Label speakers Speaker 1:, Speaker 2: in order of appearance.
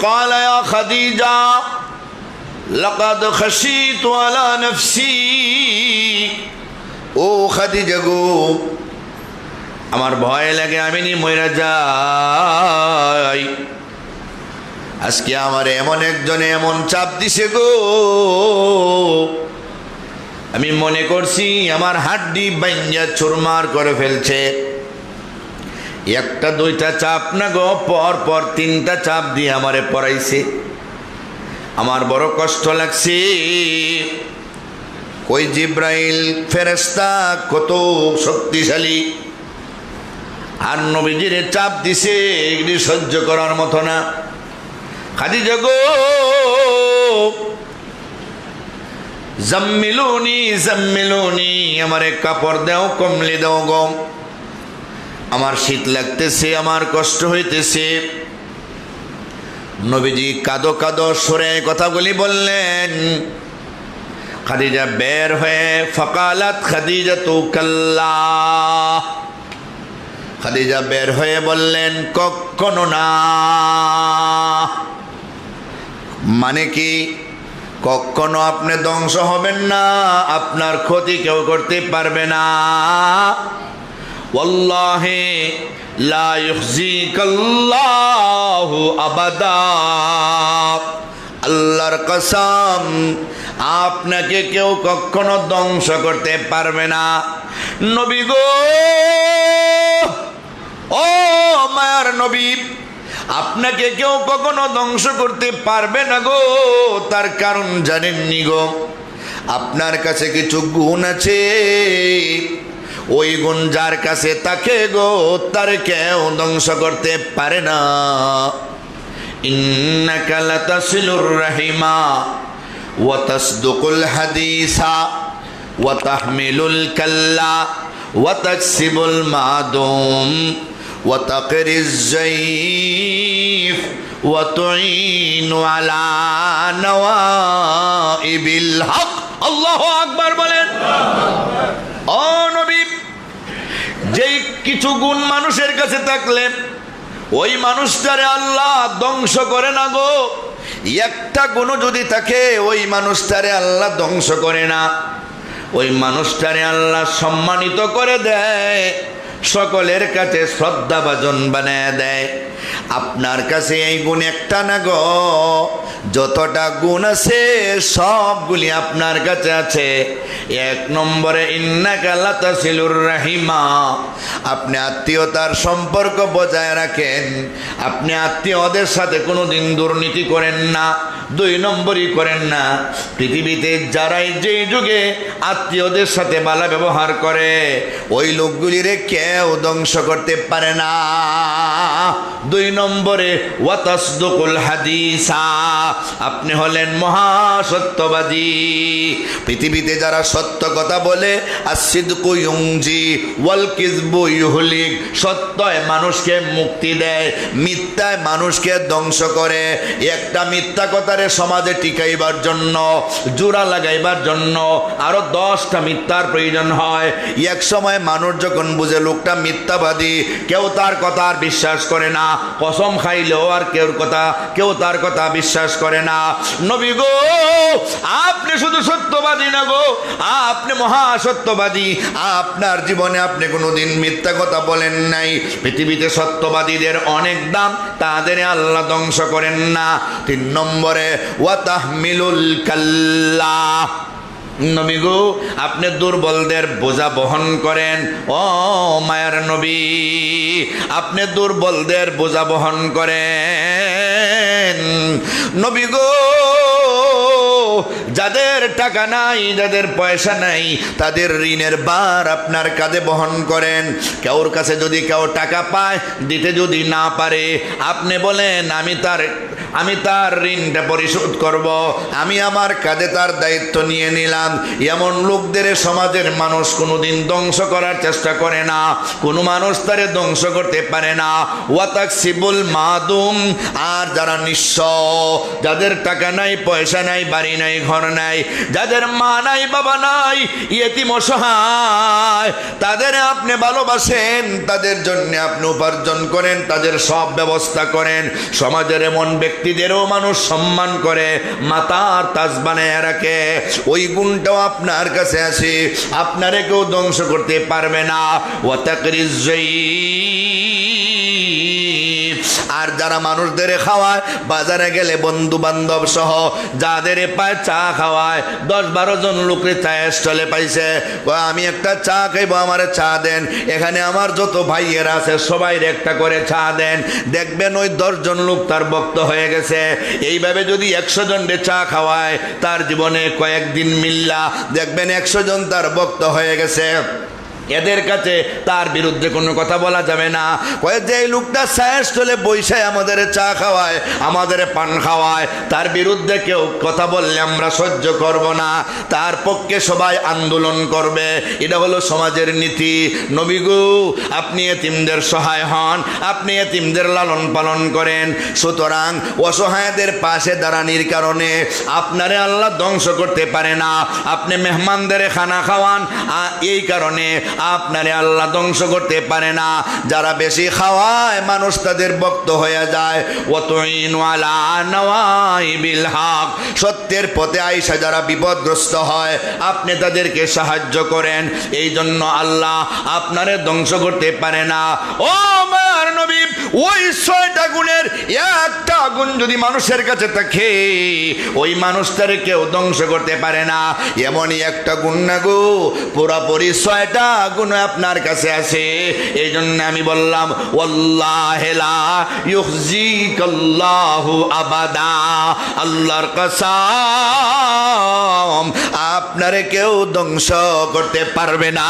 Speaker 1: قال يا خديجة لقد خشيت على نفسي ও খাদিজা গো আমার ভয় লাগে আমি নি মইরা যাই আজকে আমার এমন একজনে এমন চাপ দিছে গো আমি মনে করছি আমার হাড্ডি বাইঞ্জা চুরমার করে ফেলছে একটা দুইটা চাপ না গো পর পর তিনটা চাপ দিয়ে আমারে পড়াইছে আমার বড় কষ্ট লাগছে ওই জিব্রাইল ফেরেশতা কত শক্তিশালী আর নবীজির চাপ দিছে এগুলি সহ্য করার মতো না খাদিজা গো জাম্মিলুনি জাম্মিলুনি আমারে কাপড় দাও কমলি দাও গো আমার শীত লাগতেছে আমার কষ্ট হইতেছে নবীজি কাঁদো কাঁদো সরে কথাগুলি বললেন খাদিজা বের হয়ে ফাকালাত খাদিজা তু কাল্লা খাদিজা বের হয়ে বললেন কখনো না মানে কি কখনো আপনি ধ্বংস হবেন না আপনার ক্ষতি কেউ করতে পারবে না ওয়াল্লাহি লা ইউখজিকাল্লাহু আবাদা আল্লাহর কসম আপনাকে কেউ কখনো ধ্বংস করতে পারবে না নবী গো ও মায়ার নবী আপনাকে কেউ কখনো ধ্বংস করতে পারবে না গো তার কারণ জানেননি গো আপনার কাছে কিছু গুণ আছে ওই গুণ যার কাছে তাকে গো তার কেউ ধ্বংস করতে পারে না ইন্নাকা লাতাসিলুর রাহিমা ওয়া তাসদুকুল হাদিসা ওয়া তাহমিলুল কাল্লা ওয়া তাকসিবুল মাদুম ওয়া তাকরিজ যায়ফ ওয়া তুঈনু আলা নওয়াইবিল হক আল্লাহু আকবার বলেন ও নবী যেই কিছু গুণ মানুষের কাছে থাকলে ওই মানুষটারে আল্লাহ ধ্বংস করে না গো একটা গুণ যদি থাকে ওই মানুষটারে আল্লাহ ধ্বংস করে না ওই মানুষটারে আল্লাহ সম্মানিত করে দেয় সকলের কাছে শ্রদ্ধাভাজন বানায় দেয় আপনার কাছে এই গুণ একটা না গো যতটা গুণ আছে সবগুলি আপনার কাছে আছে এক নম্বরে ইন্নাকা লাতাসিলুর রাহিমা আপনি আত্মীয়তার সম্পর্ক বজায় রাখেন আপনি আত্মীয়দের সাথে কোনোদিন দুর্নীতি করেন না দুই নম্বরই করেন না পৃথিবীতে যারাই যেই যুগে আত্মীয়দের সাথে ভালো ব্যবহার করে ওই লোকগুলিরে কেউ ধ্বংস করতে পারে না দুই নম্বরে ওয়া তাসদুকুল হাদিসা আপনি হলেন মহাসত্যবাদী পৃথিবীতে যারা সত্য কথা বলে আসিদকু ইউনজি ওয়াল কিযবু ইউহলিক সত্যয় মানুষকে মুক্তি দেয় মিথ্যায় মানুষকে ধ্বংস করে একটা মিথ্যা কথারে সমাজে টিকাইবার জন্য জোড়া লাগাইবার জন্য আরো 10টা মিথ্যার প্রয়োজন হয় এক সময় মানুষ যখন বুঝে লোকটা মিথ্যাবাদী কেউ তার কথা আর বিশ্বাস করে না কসম খাইলেও আর কেউ তার কথা বিশ্বাস করে না নবী গো আপনি শুধু সত্যবাদী না গো আপনি মহাসত্যবাদী আপনার জীবনে আপনি কোনোদিন মিথ্যা কথা বলেন নাই পৃথিবীতে সত্যবাদীদের অনেক দাম তাদের আল্লাহ ধ্বংস করেন না তিন নম্বরে ওয়া তাহমিলুল কাল্লা নবী গো আপনি দুর্বলদের বোঝা বহন করেন ও মায়ার নবী আপনি দুর্বলদের বোঝা বহন করেন নবী গো যাদের টাকা নাই যাদের পয়সা নাই তাদের ঋণের ভার আপনার কাঁধে বহন করেন কেউর কাছে যদি কেউ টাকা পায় দিতে যদি না পারে আপনি বলেন আমি তার ঋণটা পরিশোধ করব আমি আমার কাঁধে তার দায়িত্ব নিয়ে নিলাম এমন লোকদের সমাজের মানুষ কোনোদিন ধ্বংস করার চেষ্টা করে না কোনো মানুষ তারে ধ্বংস করতে পারে না ওয়া তাকসিবুল মাদুম আর যারা নিঃস্ব যাদের টাকা নাই পয়সা নাই বাড়ি নাই ঘর নাই, যাদের মা নাই বাবা নাই, ইয়েতিম অসহায়, তাদের আপনি ভালোবাসেন, তাদের জন্য আপনি উপার্জন করেন, তাদের সব ব্যবস্থা করেন। সমাজের এমন ব্যক্তিদেরও মানুষ সম্মান করে, মাতার তাজ বানায় রাখে। ওই গুণটাও আপনার কাছে আসে, আপনারে কেউ ধ্বংস করতে পারবে না। আর যারা মানুষদের খাওয়ায়, বাজারে গেলে বন্ধু বান্ধব সহ যাদের পায় চা খাওয়ায়, 10-12 জন লোকের চায়ের স্টলে পাইছে, আমি একটা চা খাইবো, আমারে চা দেন। এখানে আমার যত ভাইয়েরা আছে সবাই একটা করে চা দেন। দেখবেন ওই 10 জন লোক তার ভক্ত হয়ে গেছে। এইভাবে যদি 100 জনরে চা খাওয়ায়, তার জীবনে কয়েকদিন মিল্লা দেখবেন 100 জন তার ভক্ত হয়ে গেছে। এদের কাছে তার বিরুদ্ধে কোনো কথা বলা যাবে না। যে লোকটা চায়ের স্টলে বসে আমাদের চা খাওয়ায়, আমাদের পান খাওয়ায়, তার বিরুদ্ধে কেউ কথা বললে আমরা সহ্য করব না, তার পক্ষে সবাই আন্দোলন করবে। এটা হলো সমাজের নীতি। নবী গো, আপনি এতিমদের সহায় হন, আপনি এতিমদের লালন পালন করেন। সুতরাং অসহায়দের পাশে দাঁড়ানির কারণে আপনারে আল্লাহ ধ্বংস করতে পারে না। আপনি মেহমানদের খানা খাওয়ান, এই কারণে আপনারে আল্লাহ ধ্বংস করতে পারে না। যারা বেশি খাওয়ায় মানুষ তাদের ভক্ত হয়ে যায়। ওয়াতুইনু আলা নাওয়াইবিল হক, সত্যের পথে আইসা যারা বিপদগ্রস্ত হয়, আপনি তাদেরকে সাহায্য করেন। এই জন্য আল্লাহ আপনারে ধ্বংস করতে পারে না। ও আমার নবী, ওই 6টা গুণের একটা গুণ যদি মানুষের কাছে থাকে, ওই মানুষটারে কেউ ধ্বংস করতে পারে না। এমনই একটা গুণ না গো, পুরাপুরি 6টা গুণ আপনার কাছে আছে। এই জন্য আমি বললাম, ওয়াল্লাহি লা ইউখজিকাল্লাহু আবাদা, আল্লাহর কসম, আপনারে কেউ ধ্বংস করতে পারবে না।